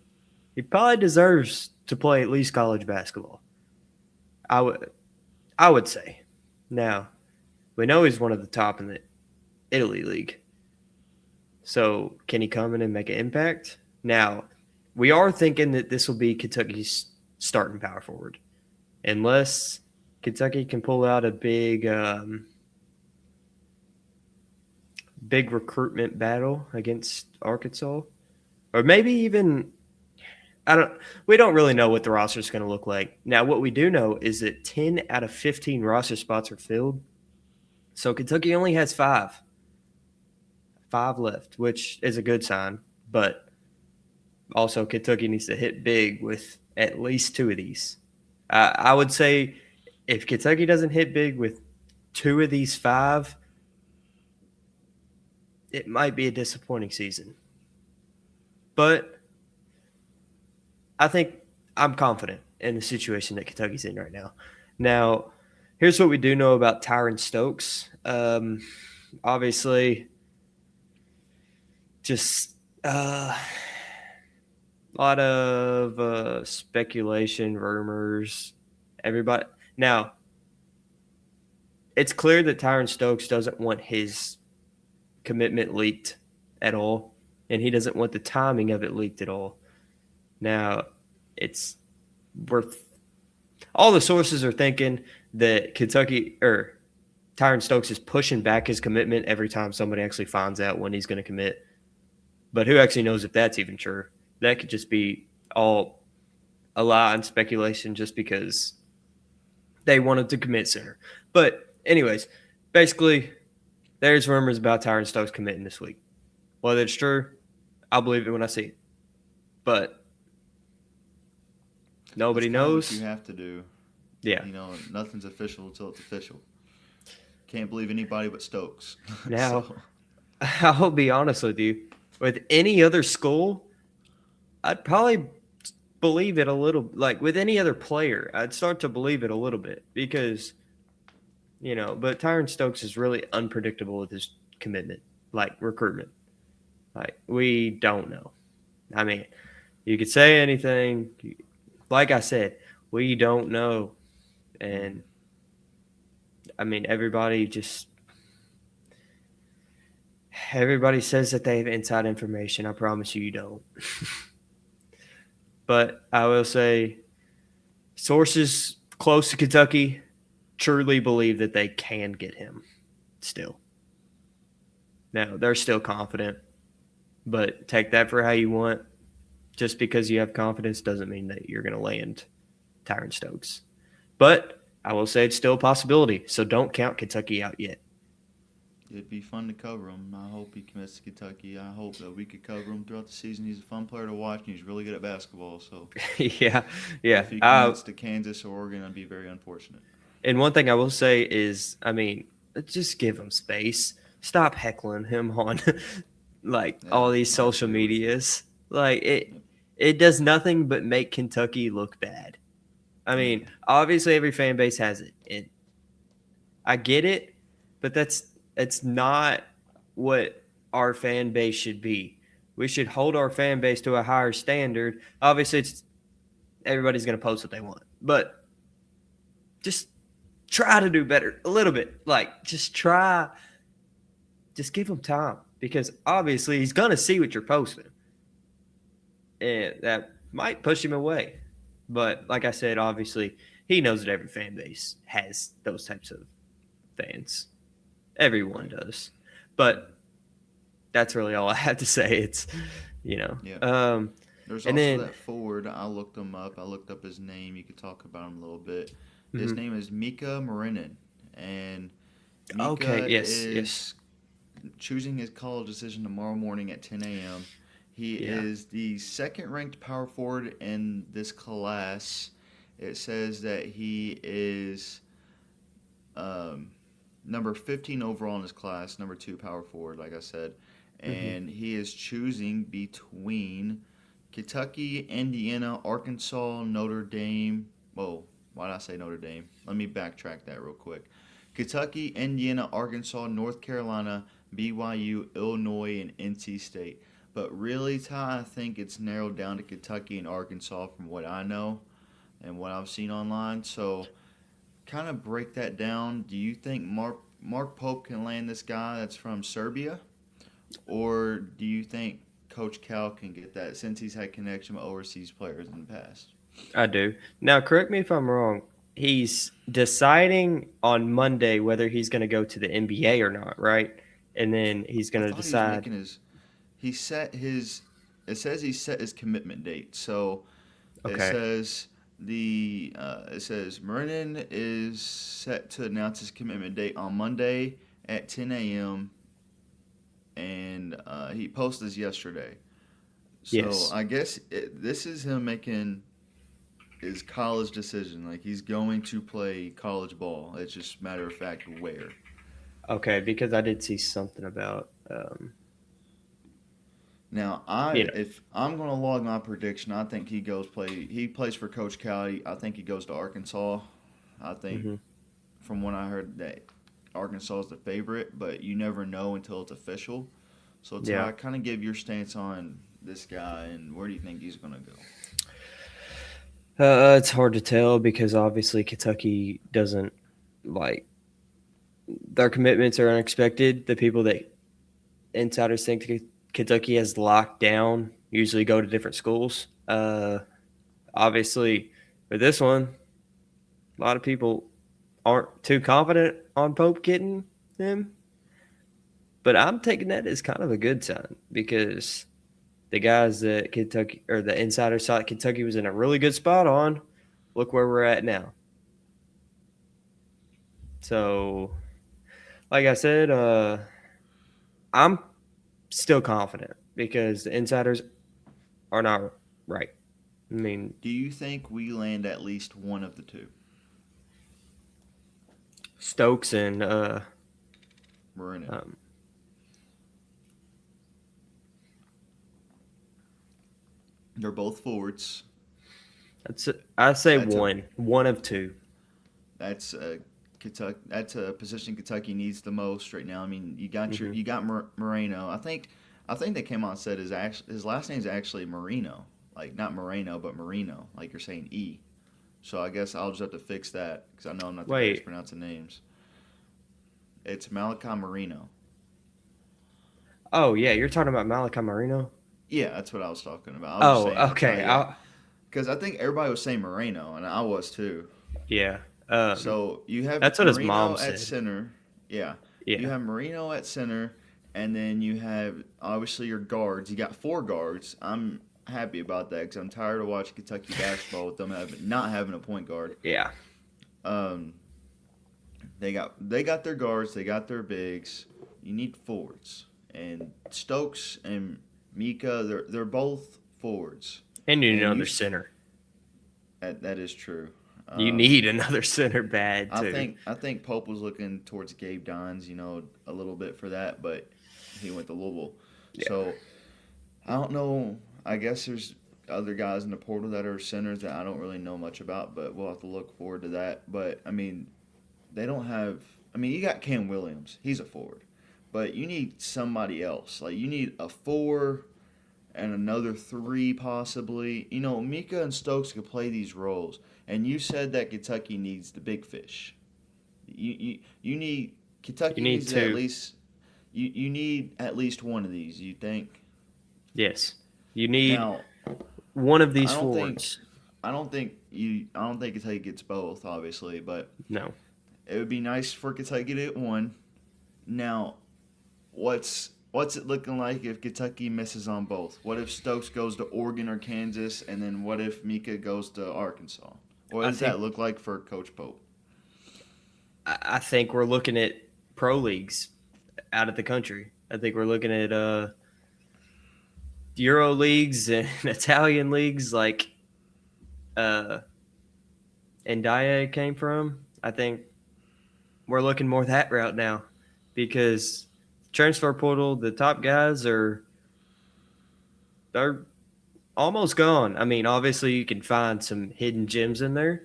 he probably deserves to play at least college basketball. I would say. Now, we know he's one of the top in the Italy League. So can he come in and make an impact? Now, we are thinking that this will be Kentucky's starting power forward. Unless Kentucky can pull out a big recruitment battle against Arkansas. Or maybe even we don't really know what the roster is going to look like. Now, what we do know is that 10 out of 15 roster spots are filled. So Kentucky only has 5 left, which is a good sign. But also Kentucky needs to hit big with at least 2 of these. I would say if Kentucky doesn't hit big with 2 of these 5, it might be a disappointing season. But I think I'm confident in the situation that Kentucky's in right now. Now, here's what we do know about Tyron Stokes. Obviously, just a lot of speculation, rumors, everybody. Now, it's clear that Tyron Stokes doesn't want his commitment leaked at all, and he doesn't want the timing of it leaked at all. Now, all the sources are thinking that Tyron Stokes is pushing back his commitment every time somebody actually finds out when he's going to commit. But who actually knows if that's even true? That could just be all a lie and speculation just because they wanted to commit sooner. But anyways, basically, there's rumors about Tyron Stokes committing this week. Whether it's true, I'll believe it when I see it. But Nobody That's kind of what knows. you have to do. Yeah. Nothing's official until it's official. Can't believe anybody but Stokes. Now, So I'll be honest with you. With any other school, I'd probably believe it a little. Like with any other player, I'd start to believe it a little bit because, but Tyron Stokes is really unpredictable with his commitment, like recruitment. Like we don't know. I mean, you could say anything. Like I said, we don't know. And I mean, everybody says that they have inside information. I promise you don't. But I will say sources close to Kentucky truly believe that they can get him still. Now, they're still confident, but take that for how you want. Just because you have confidence doesn't mean that you're going to land Tyron Stokes. But I will say it's still a possibility, so don't count Kentucky out yet. it'd be fun to cover him. I hope he commits to Kentucky. I hope that we could cover him throughout the season. He's a fun player to watch, and he's really good at basketball. So yeah. if he commits to Kansas or Oregon, I'd be very unfortunate. And one thing I will say is, I mean, just give him space. Stop heckling him on all these social medias. Like it does nothing but make Kentucky look bad. I mean, obviously every fan base has it. I get it, but it's not what our fan base should be. We should hold our fan base to a higher standard. Obviously, everybody's going to post what they want, but just try to do better a little bit. Like, just give him time because obviously he's going to see what you're posting, and that might push him away. But like I said, obviously he knows that every fan base has those types of fans. Everyone does. But that's really all I have to say. It's, Yeah. There's also that forward. I looked him up. I looked up his name. You could talk about him a little bit. His name is Mika Marinin. And Mika is choosing his college decision tomorrow morning at 10 a.m. He is the second-ranked power forward in this class. It says that he is number 15 overall in his class, number 2 power forward, like I said. And he is choosing between Kentucky, Indiana, Arkansas, Notre Dame. Whoa, why did I say Notre Dame? Let me backtrack that real quick. Kentucky, Indiana, Arkansas, North Carolina, BYU, Illinois, and NC State. But really, Ty, I think it's narrowed down to Kentucky and Arkansas from what I know and what I've seen online. So kind of break that down. Do you think Mark Pope can land this guy that's from Serbia? Or do you think Coach Cal can get that since he's had connection with overseas players in the past? I do. Now, correct me if I'm wrong. He's deciding on Monday whether he's going to go to the NBA or not, right? And then he's going to decide. It says he set his commitment date. So Okay. it says Marinin is set to announce his commitment date on Monday at 10 a.m. And he posted this yesterday. So Yes. I guess this is him making his college decision. Like he's going to play college ball. It's just matter of fact where. Okay, because I did see something about. Now, if I'm going to log my prediction, I think he plays for Coach Cal. I think he goes to Arkansas. I think from what I heard that Arkansas is the favorite, but you never know until it's official. So, Ty, kind of give your stance on this guy and where do you think he's going to go? It's hard to tell because obviously Kentucky doesn't their commitments are unexpected. The people that insiders think Kentucky has locked down usually go to different schools. Obviously, for this one, a lot of people aren't too confident on Pope getting him. But I'm taking that as kind of a good sign because the guys that Kentucky or the insiders thought Kentucky was in a really good spot on, look where we're at now. So, like I said, I'm still confident because the insiders are not right. I mean, Do you think we land at least one of the two? Stokes and Marino. They're both forwards. I say That's one of two. That's Kentucky. That's a position Kentucky needs the most right now. I mean, you got Moreno. I think they came out and said his last name is actually Marino, like not Moreno but Marino, like you're saying E. So I guess I'll just have to fix that because I know I'm not the best pronouncing names. It's Malachi Marino. Oh yeah, you're talking about Malachi Marino. Yeah, that's what I was talking about. I was saying, okay. Because I think everybody was saying Moreno, and I was too. Yeah. So you have that's what Marino his mom at said. center. Yeah. Yeah. You have Marino at center, and then you have obviously your guards. You got 4 guards. I'm happy about that because I'm tired of watching Kentucky basketball with them not having a point guard. Yeah. They got their guards. They got their bigs. You need forwards, and Stokes and Mika, they're both forwards. And you need another center. That is true. You need another center bad too. I think Pope was looking towards Gabe Dines, a little bit for that, but he went to Louisville. Yeah. So I don't know. I guess there's other guys in the portal that are centers that I don't really know much about, but we'll have to look forward to that. But I mean, they don't have. I mean, you got Cam Williams. He's a forward, but you need somebody else. Like you need a 4 and another 3 possibly. Mika and Stokes could play these roles. And you said that Kentucky needs the big fish. You need Kentucky needs at least you need at least one of these. You think? Yes, you need one of these forwards. I don't think Kentucky gets both, obviously, but no, it would be nice for Kentucky to get one. Now, what's it looking like if Kentucky misses on both? What if Stokes goes to Oregon or Kansas, and then what if Mika goes to Arkansas? What does that look like for Coach Pope? I think we're looking at pro leagues out of the country. I think we're looking at Euro leagues and Italian leagues like Ndiaye came from. I think we're looking more that route now because transfer portal, the top guys they're almost gone. I mean, obviously you can find some hidden gems in there,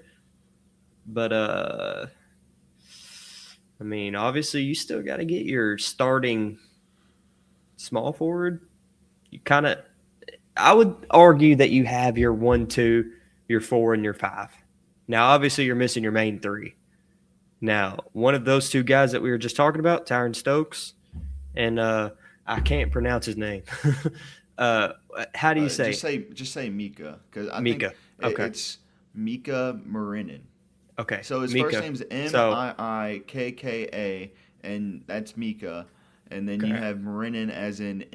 but I mean, obviously you still got to get your starting small forward. I would argue that you have your 1, 2, your 4, and your 5. Now, obviously you're missing your main 3. Now, one of those 2 guys that we were just talking about, Tyron Stokes, and I can't pronounce his name. How do you say? Just say Mika, because I Mika. think it's Mika Marinin. Okay. So his first name's Miikka, and that's Mika, and then you have Marinin as in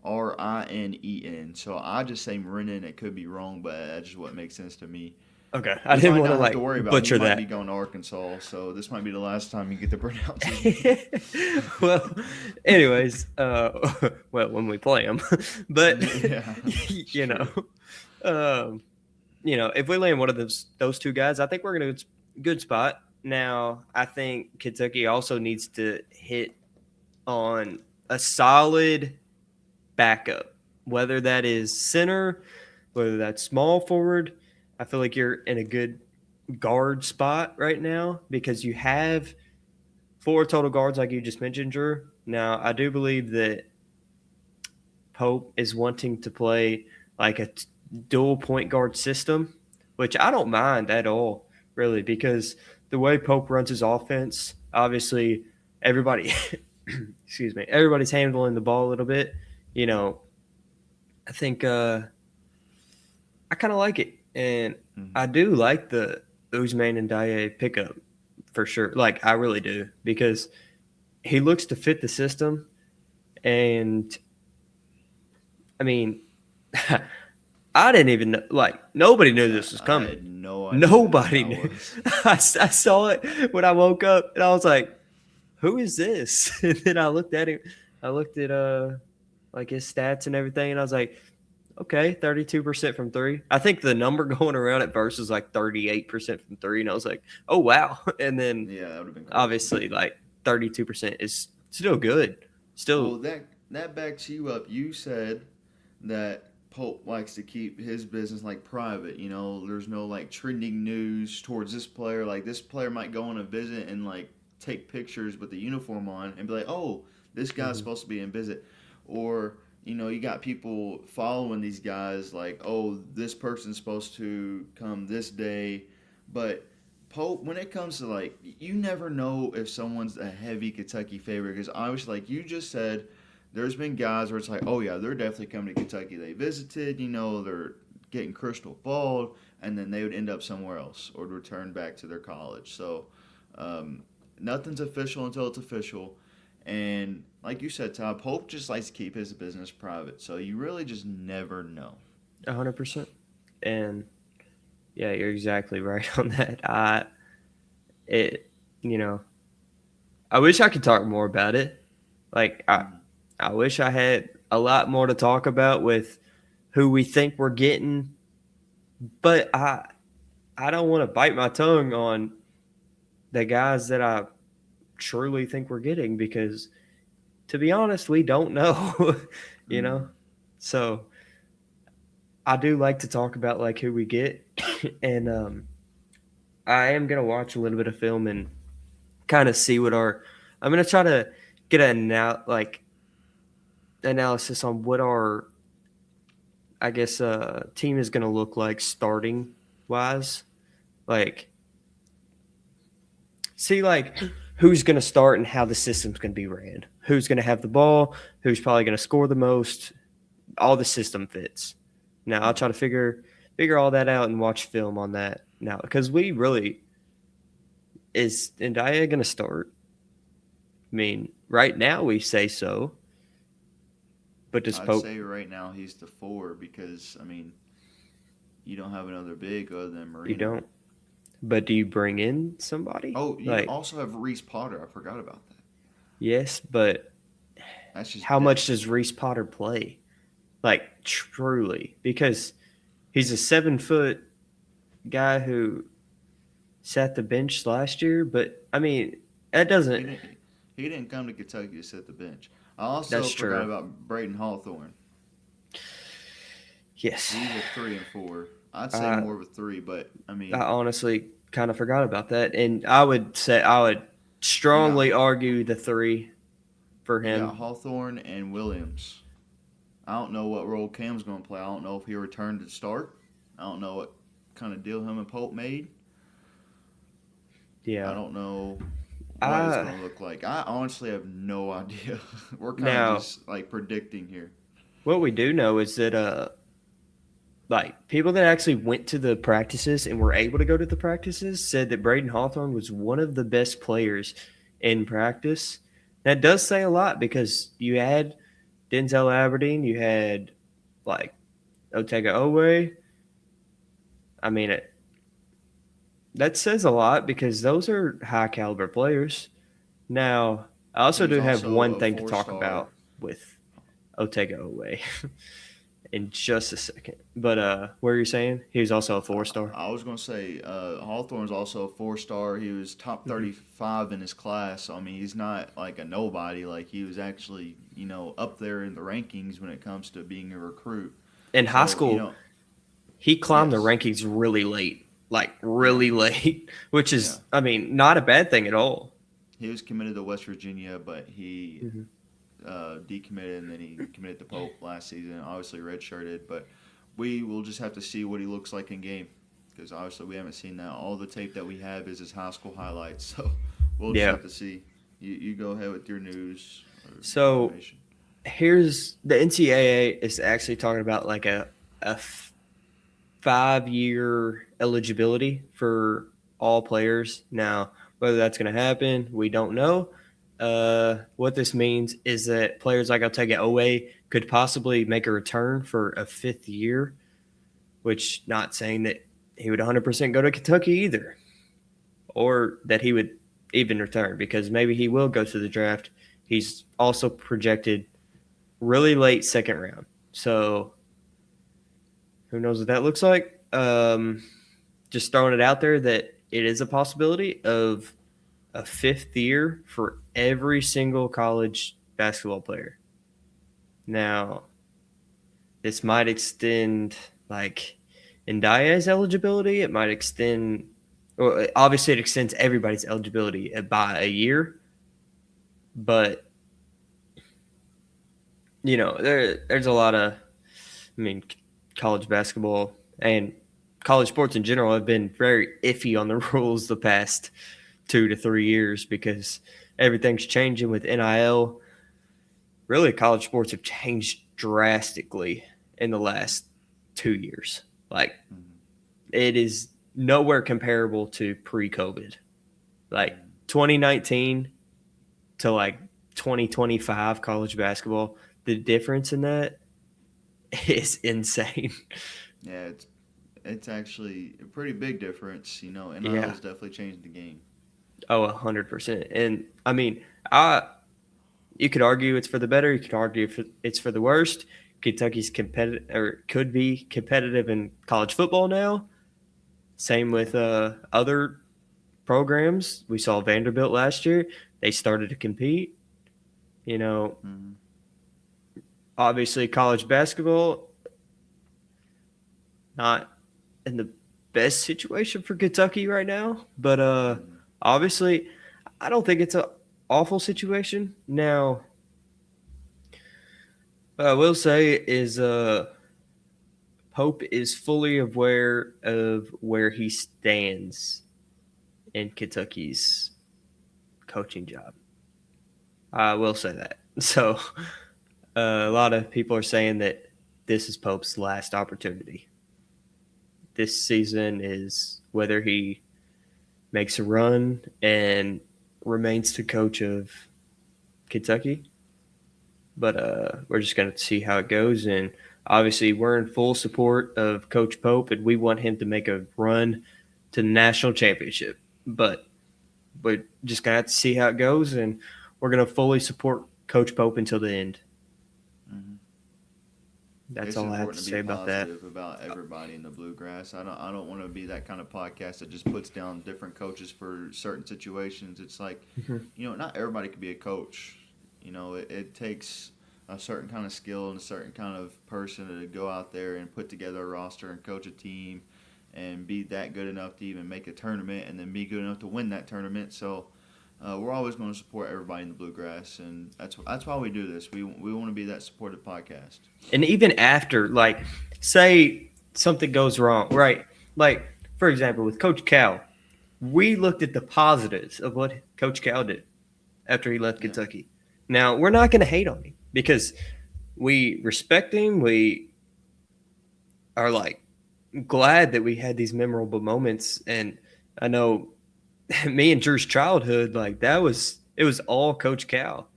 Muurinen. So I just say Marinin. It could be wrong, but that's just what makes sense to me. Okay, I didn't want to worry about butcher that. He might be going to Arkansas, so this might be the last time you get to pronounce it. Well, anyways, when we play them, but if we land one of those 2 guys, I think we're in a good spot. Now, I think Kentucky also needs to hit on a solid backup, whether that is center, whether that's small forward. I feel like you're in a good guard spot right now because you have 4 total guards like you just mentioned, Drew. Now, I do believe that Pope is wanting to play like a dual point guard system, which I don't mind at all, really, because the way Pope runs his offense, obviously everybody's handling the ball a little bit. I think I kind of like it. And I do like the Usman and Ndiaye pickup for sure. Like, I really do because he looks to fit the system. And, I mean, I didn't even know. Like, nobody knew this was coming. I had no idea. Nobody knew. I saw it when I woke up, and I was like, who is this? And then I looked at him. I looked at, his stats and everything, and I was like, okay, 32% from three. I think the number going around at first was like 38% from three, and I was like, oh wow. And then Yeah, that would have been crazy. obviously like 32% is still good. Still, Well, that backs you up. You said that Pope likes to keep his business like private. You know, there's no like trending news towards this player. Like this player might go on a visit and like take pictures with the uniform on and be like, "Oh, this guy's supposed to be in visit," or you know, you got people following these guys like, "Oh, this person's supposed to come this day," but Pope, when it comes to like, you never know if someone's a heavy Kentucky favorite because obviously, like you just said, there's been guys where it's like, oh yeah, they're definitely coming to Kentucky. They visited, you know, they're getting crystal balled, and then they would end up somewhere else or return back to their college. So nothing's official until it's official. And like you said, Todd, Pope just likes to keep his business private. So you really just never know. 100%. And yeah, you're exactly right on that. You know, I wish I could talk more about it. Like, I wish I had a lot more to talk about with who we think we're getting, but I don't want to bite my tongue on the guys that I truly think we're getting because, to be honest, we don't know, you know? So I do like to talk about like who we get, and I am going to watch a little bit of film and kind of see what I'm going to try to get analysis on what our, I guess, team is going to look like starting wise. Like, see, like, who's going to start and how the system's going to be ran. Who's going to have the ball, who's probably going to score the most, all the system fits. Now, I'll try to figure all that out and watch film on that now because we really – is Ndaya going to start? I mean, right now we say so. But does I'd Pope say right now he's the 4 because, I mean, you don't have another big other than Marino. You don't. But do you bring in somebody? Oh, you like, also have Reese Potter. I forgot about that. Yes, but That's just how much does Reese Potter play? Like, truly. Because he's a 7-foot guy who sat the bench last year. But, I mean, that doesn't – He didn't come to Kentucky to sit the bench. I also That's forgot true. about Braden Hawthorne. Yes. He's a 3 and 4. I'd say more of a 3, but I mean, I honestly kind of forgot about that, and I would strongly argue the 3 for him. Yeah, Hawthorne and Williams. I don't know what role Cam's going to play. I don't know if he returned to start. I don't know what kind of deal him and Pope made. Yeah, I don't know what it's going to look like. I honestly have no idea. We're kind of just like predicting here. What we do know is that like people that actually went to the practices and were able to go to the practices said that Braden Hawthorne was one of the best players in practice. That does say a lot because you had Denzel Aberdeen, you had like Otega Owe. I mean, that says a lot because those are high caliber players. Now, I also do have one thing to talk about with Otega Owe in just a second. But what are you saying? He was also a 4-star. I was going to say Hawthorne's also a 4-star. He was top 35 in his class. So, I mean, he's not like a nobody. Like, he was actually, you know, up there in the rankings when it comes to being a recruit. In high school, he climbed the rankings really late. Like, really late, which is, I mean, not a bad thing at all. He was committed to West Virginia, but he decommitted, and then he committed to Pope last season. Obviously redshirted, but we will just have to see what he looks like in game because obviously we haven't seen that. All the tape that we have is his high school highlights, so we'll just have to see. You go ahead with your news. So here's the NCAA is actually talking about like a 5-year eligibility for all players. Now, whether that's going to happen, we don't know. What this means is that players like Otega Owe could possibly make a return for a 5th year, which not saying that he would 100% go to Kentucky either, or that he would even return because maybe he will go to the draft. He's also projected really late 2nd round. So Who knows what that looks like? Just throwing it out there that it is a possibility of a 5th year for every single college basketball player. Now, this might extend like Ndiaye's eligibility. It might extend, well, obviously it extends everybody's eligibility by a year. But, there's a lot of, college basketball and college sports in general have been very iffy on the rules the past 2 to 3 years because everything's changing with NIL. Really, college sports have changed drastically in the last 2 years. Like, it is nowhere comparable to pre-COVID. Like, 2019 to, like, 2025 college basketball, the difference in that is insane. Yeah, it's actually a pretty big difference. NIL's Yeah. definitely changed the game. Oh, 100%. And, you could argue it's for the better. You could argue it's for the worst. Kentucky's competitive, or could be competitive in college football now. Same with other programs. We saw Vanderbilt last year. They started to compete. Obviously college basketball, not in the best situation for Kentucky right now. But obviously, I don't think it's an awful situation. Now, what I will say is Pope is fully aware of where he stands in Kentucky's coaching job. I will say that. So a lot of people are saying that this is Pope's last opportunity. This season is whether he makes a run and remains the coach of Kentucky. But we're just going to see how it goes. And obviously, we're in full support of Coach Pope, and we want him to make a run to the national championship. But we're just going to have to see how it goes, and we're going to fully support Coach Pope until the end. That's It's all I have to say about that. About everybody in the Bluegrass. I don't want to be that kind of podcast that just puts down different coaches for certain situations. It's like, not everybody can be a coach. It takes a certain kind of skill and a certain kind of person to go out there and put together a roster and coach a team and be that good enough to even make a tournament and then be good enough to win that tournament. So we're always going to support everybody in the Bluegrass, and that's why we do this. We want to be that supportive podcast. And even after, like, say something goes wrong, right? Like, for example, with Coach Cal, we looked at the positives of what Coach Cal did after he left Kentucky. Now, we're not going to hate on him because we respect him. We are, like, glad that we had these memorable moments. And I know me and Drew's childhood, like, it was all Coach Cal.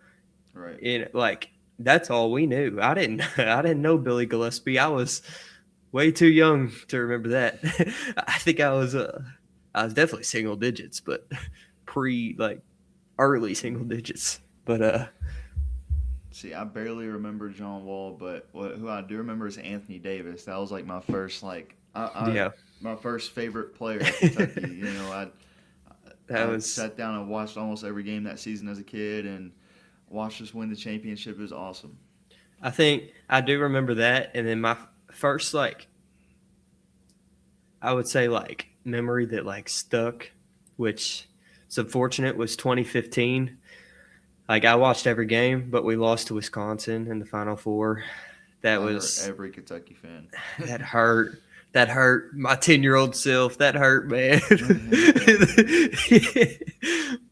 Right. And, like, that's all we knew. I didn't know Billy Gillespie. I was way too young to remember that. I think I was definitely single digits, but early single digits. But see, I barely remember John Wall, but who I do remember is Anthony Davis. That was like my first my first favorite player at Kentucky. I sat down and watched almost every game that season as a kid and watched us win the championship. It was awesome. I think I do remember that, and then my first I would say memory that stuck, which is unfortunate, was 2015. I watched every game, but we lost to Wisconsin in the Final Four. That was every Kentucky fan. That hurt. That hurt my 10-year-old self. That hurt, man.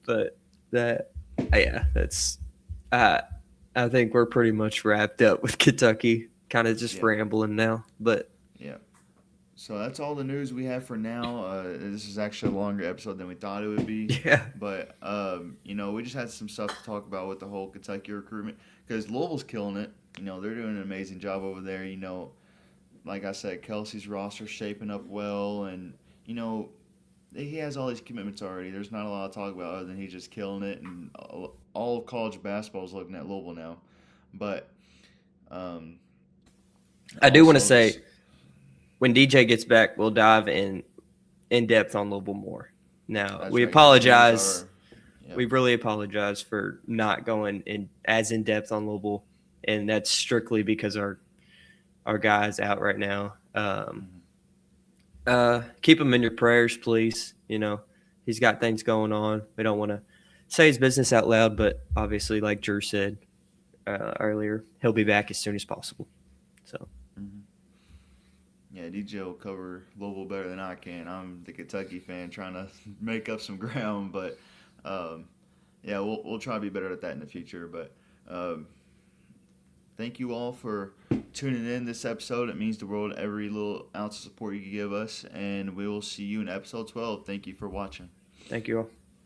But that's. I think we're pretty much wrapped up with Kentucky. Kind of just rambling now, but yeah. So that's all the news we have for now. This is actually a longer episode than we thought it would be. Yeah. But, we just had some stuff to talk about with the whole Kentucky recruitment because Louisville's killing it. They're doing an amazing job over there. Like I said, KELSEY's roster shaping up well. And, he has all these commitments already. There's not a lot to talk about other than he's just killing it. And all of college basketball is looking at Louisville now. But I do want to say – when DJ gets back, we'll dive in depth on Louisville more. Now, That's we right, 'cause apologize. Yep. We really apologize for not going in depth on Louisville, and that's strictly because our guy's out right now. Keep him in your prayers, please. You know, he's got things going on. We don't want to say his business out loud, but obviously, like Drew said earlier, he'll be back as soon as possible. So. Yeah, DJ will cover Louisville better than I can. I'm the Kentucky fan trying to make up some ground, but yeah, we'll try to be better at that in the future. But thank you all for tuning in this episode. It means the world, every little ounce of support you can give us, and we will see you in episode 12. Thank you for watching. Thank you all.